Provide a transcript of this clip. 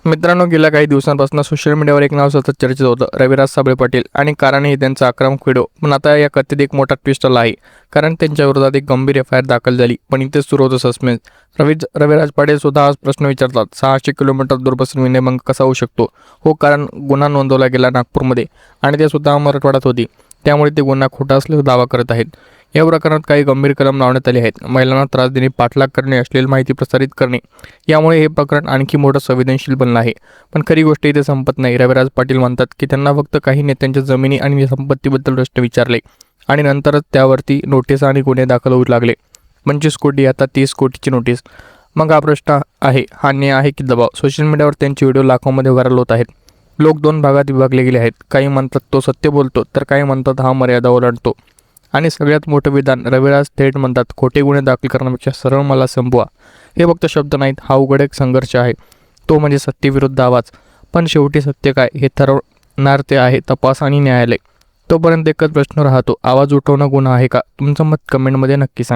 मित्रांनो, गेल्या काही दिवसांपासून सोशल मीडियावर एक नाव सतत चर्चेत होतं, रविराज साबळे पाटील. आणि कारण हे त्यांचा आक्रमक व्हिडिओ. पण आता या कथेत एक मोठा ट्विस्ट आला आहे, कारण त्यांच्या विरोधात एक गंभीर FIR दाखल झाली. पण इथेच सुरू होतं सस्पेन्स. रविराज पाटील स्वतः आज प्रश्न विचारतात, 600 किलोमीटर दूर बसून विनयभंग कसा होऊ शकतो? हो, कारण गुन्हा नोंदवला गेला नागपूरमध्ये आणि ते सुद्धा मराठवाड्यात होती. त्यामुळे ते गुन्हा खोटा असल्याचा दावा करत आहेत. या प्रकरणात काही गंभीर कलम लावण्यात आले आहेत. महिलांना त्रास देणे, पाठलाग करणे, अश्लील माहिती प्रसारित करणे. यामुळे हे प्रकरण आणखी मोठं संवेदनशील बनलं आहे. पण खरी गोष्ट इथे संपत नाही. रविराज पाटील म्हणतात की त्यांना फक्त काही नेत्यांच्या जमिनी आणि संपत्तीबद्दल प्रश्न विचारले आणि नंतरच त्यावरती नोटीस आणि गुन्हे दाखल होऊ लागले. 25 कोटी, आता 30 कोटीची नोटीस. मग हा प्रश्न आहे, हा न्याय आहे की दबाव? सोशल मीडियावर त्यांचे व्हिडिओ लाखोमध्ये व्हायरल होत आहेत. लोक दोन भागात विभागले गेले आहेत. काही म्हणतात तो सत्य बोलतो, तर काही म्हणतात हा मर्यादा ओलांडतो. आणि सगळ्यात मोठं विधान, रविराज थेट म्हणतात, खोटे गुन्हे दाखल करण्यापेक्षा सरळ मला संपवा. हे फक्त शब्द नाहीत, हा उघड एक संघर्ष आहे. तो म्हणजे सत्तेविरुद्ध आवाज. पण शेवटी सत्य काय हे ठरवणार ते आहे तपास आणि न्यायालय. तोपर्यंत एकच प्रश्न राहतो, आवाज उठवणं गुन्हा आहे का? तुमचं मत कमेंटमध्ये नक्की सांगा.